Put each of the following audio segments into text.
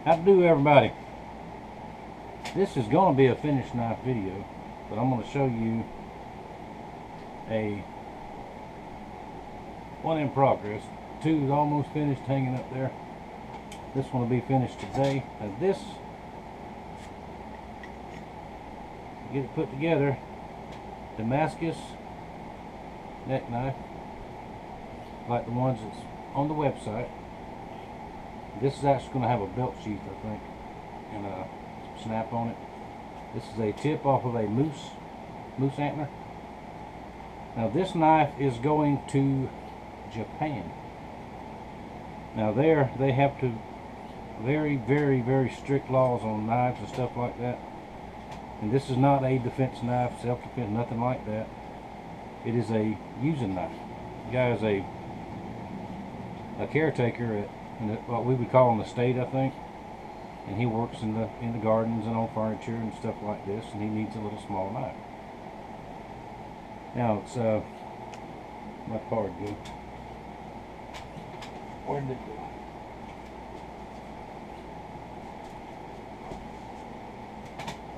How to do, everybody? This is going to be a finished knife video, but I'm going to show you a one in progress. Two is almost finished, hanging up there. This one will be finished today. And this, get it put together, Damascus neck knife, like the ones that's on the website. This is actually going to have a belt sheath, I think, and a snap on it. This is a tip off of a moose antler. Now this knife is going to Japan. Now there they have to very strict laws on knives and stuff like that. And this is not a defense knife, self-defense, nothing like that. It is a using knife. The guy is a caretaker at what we would call an estate, I think. And he works in the gardens and on furniture and stuff like this, and he needs a little small knife. Now it's my card go. Where did it go?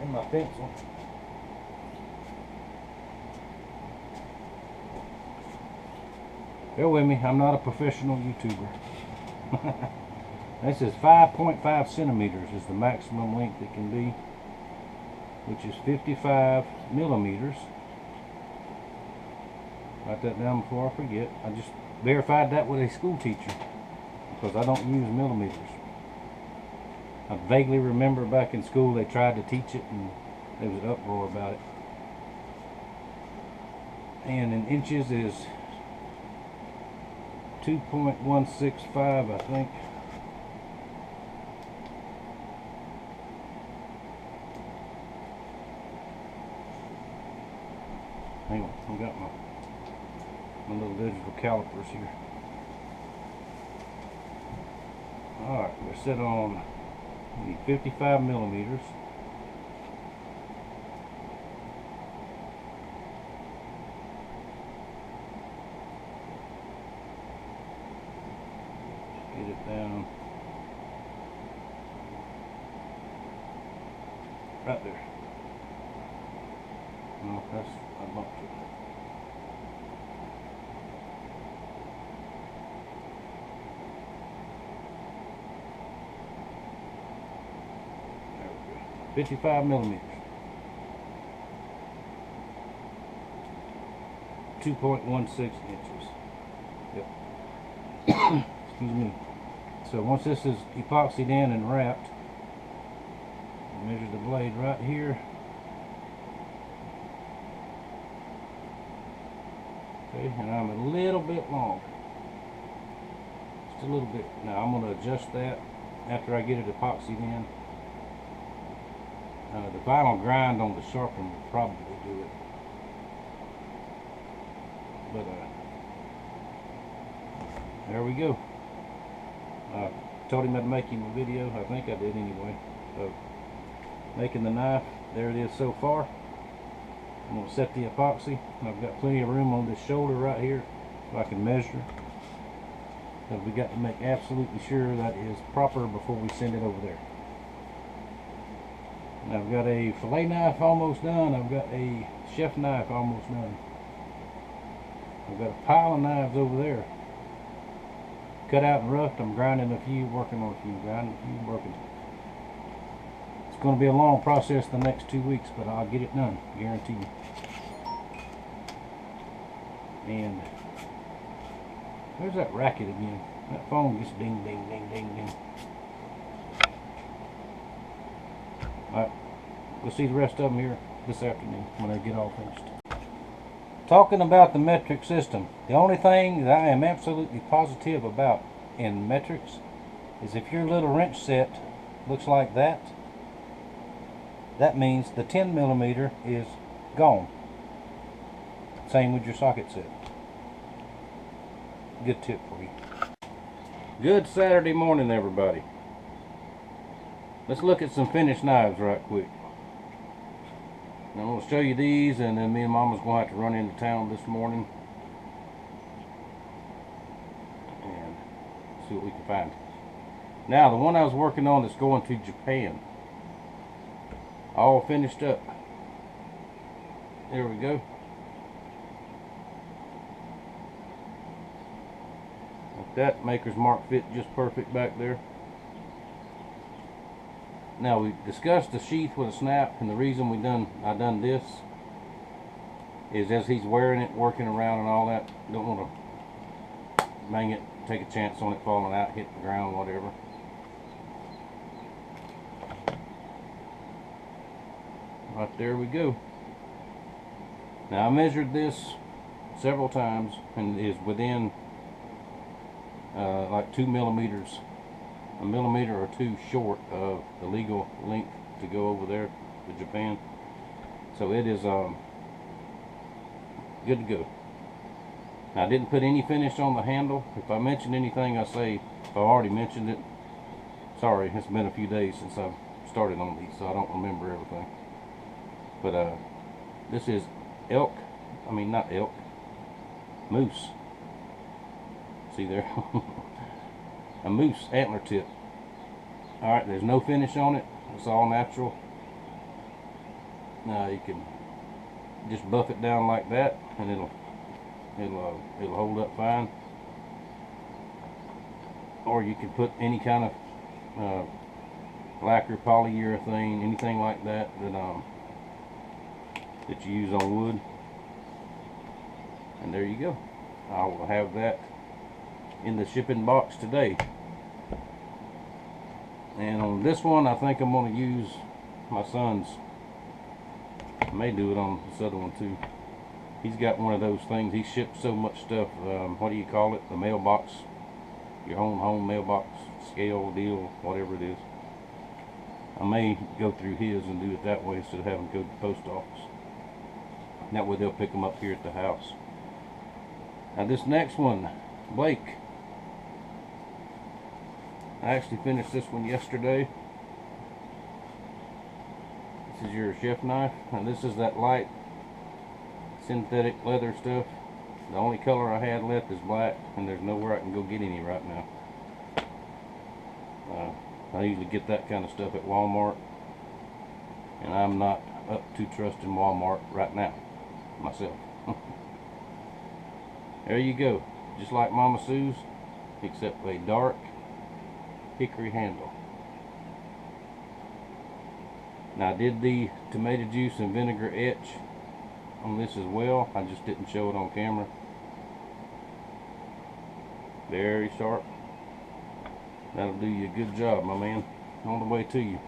And my pencil. Bear with me, I'm not a professional YouTuber. This is 5.5 centimeters is the maximum length it can be, which is 55 millimeters. Write that down before I forget. I just verified that with a school teacher because I don't use millimeters. I vaguely remember back in school they tried to teach it and there was an uproar about it. And in inches is 2.165, I think. Hang on, I've got my little digital calipers here. Alright, we're set on 55 millimeters. Get it down right there. No, that's I bumped it. There we go. 55 millimeters. 2.16 inches. Yep. Excuse me. So once this is epoxied in and wrapped, measure the blade right here. Okay, and I'm a little bit long. Just a little bit. Now I'm going to adjust that after I get it epoxied in. The final grind on the sharpener will probably do it. But there we go. Told him I'd make him a video. I think I did anyway. Of making the knife. There it is so far. I'm going to set the epoxy. I've got plenty of room on this shoulder right here so I can measure. But we got to make absolutely sure that is proper before we send it over there. And I've got a fillet knife almost done. I've got a chef knife almost done. I've got a pile of knives over there. Cut out and roughed. I'm grinding a few, working on a few, grinding a few, working. It's going to be a long process the next 2 weeks, but I'll get it done, guarantee you. And there's that racket again. That phone just ding, ding, ding, ding, ding. Alright, we'll see the rest of them here this afternoon when they get all finished. Talking about the metric system, the only thing that I am absolutely positive about in metrics is if your little wrench set looks like that, that means the 10 millimeter is gone. Same with your socket set. Good tip for you. Good Saturday morning, everybody. Let's look at some finished knives right quick. Now I'm going to show you these, and then me and Mama's going to have to run into town this morning and see what we can find. Now the one I was working on that's going to Japan, all finished up. There we go. Like that, Maker's Mark fit just perfect back there. Now we discussed the sheath with a snap, and the reason I done this is as he's wearing it, working around and all that, don't want to bang it, take a chance on it falling out, hit the ground, whatever. Right there we go. Now I measured this several times and it is within like 2 millimeters, a millimeter or two short of the legal length to go over there to Japan. So it is good to go. Now I didn't put any finish on the handle. If I mention anything, I say, if I already mentioned it, sorry, it's been a few days since I've started on these, so I don't remember everything. But this is moose. See there? A moose antler tip. Alright, there's no finish on it. It's all natural. Now you can just buff it down like that and it'll hold up fine. Or you can put any kind of lacquer, polyurethane, anything like that that you use on wood. And there you go. I will have that in the shipping box today. And on this one, I think I'm going to use my son's. I may do it on this other one too. He's got one of those things. He ships so much stuff. What do you call it? The mailbox. Your home mailbox scale deal, whatever it is. I may go through his and do it that way instead of having to go to the post office. That way they'll pick them up here at the house. Now this next one, Blake. I actually finished this one yesterday. This is your chef knife, and this is that light synthetic leather stuff. The only color I had left is black, and there's nowhere I can go get any right now. I usually get that kind of stuff at Walmart, and I'm not up to trusting Walmart right now myself. There you go, just like Mama Sue's, except a dark hickory handle. Now I did the tomato juice and vinegar etch on this as well. I just didn't show it on camera. Very sharp. That'll do you a good job, my man. On the way to you.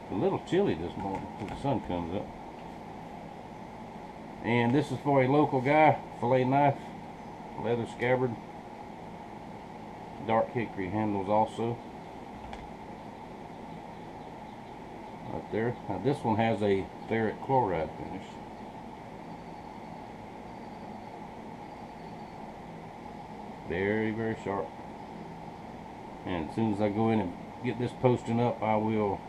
It's a little chilly this morning until the sun comes up. And this is for a local guy. Fillet knife, leather scabbard, dark hickory handles also. Right there. Now this one has a ferric chloride finish. Very, very sharp. And as soon as I go in and get this posting up, I will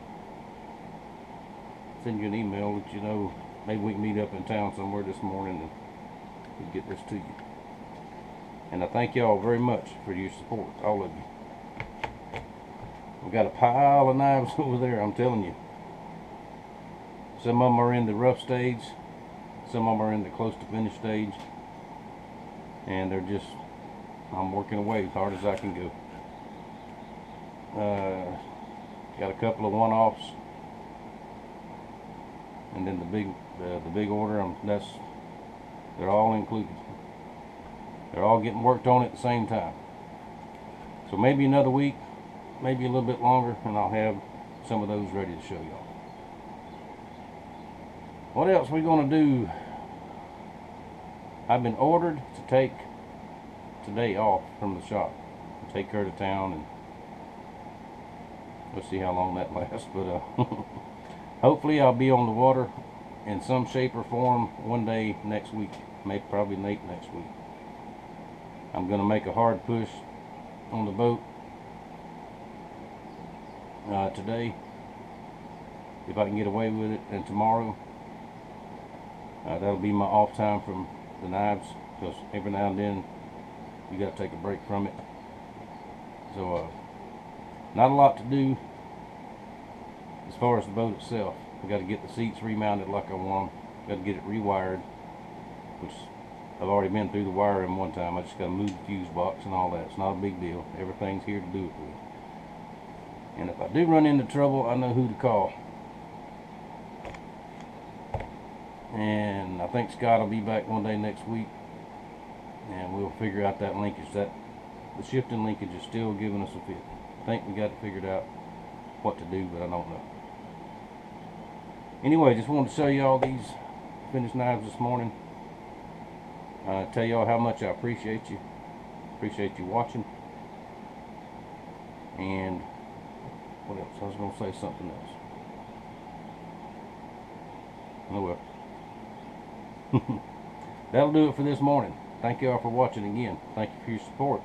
send you an email, let you know. Maybe we can meet up in town somewhere this morning and get this to you. And I thank y'all very much for your support, all of you. We've got a pile of knives over there, I'm telling you. Some of them are in the rough stage, some of them are in the close to finish stage, and they're just, I'm working away as hard as I can go. Got a couple of one-offs, and then the big order. They're all included. They're all getting worked on at the same time. So maybe another week, maybe a little bit longer, and I'll have some of those ready to show y'all. What else we gonna do? I've been ordered to take today off from the shop, take her to town, and we'll see how long that lasts. But hopefully I'll be on the water in some shape or form one day next week, maybe probably late next week. I'm gonna make a hard push on the boat today, if I can get away with it, and tomorrow. That'll be my off time from the knives, because every now and then you got to take a break from it. So not a lot to do as far as the boat itself. I got to get the seats remounted like I want them. Got to get it rewired, which I've already been through the wiring one time. I just got to move the fuse box and all that. It's not a big deal. Everything's here to do it with. And if I do run into trouble, I know who to call. And I think Scott will be back one day next week, and we'll figure out that linkage. That the shifting linkage is still giving us a fit. I think we got it figured out what to do, but I don't know. Anyway, just wanted to show you all these finished knives this morning. Tell y'all how much I appreciate you. Appreciate you watching. And what else? I was going to say something else. Oh well. That'll do it for this morning. Thank y'all for watching again. Thank you for your support.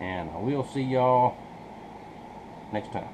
And I will see y'all next time.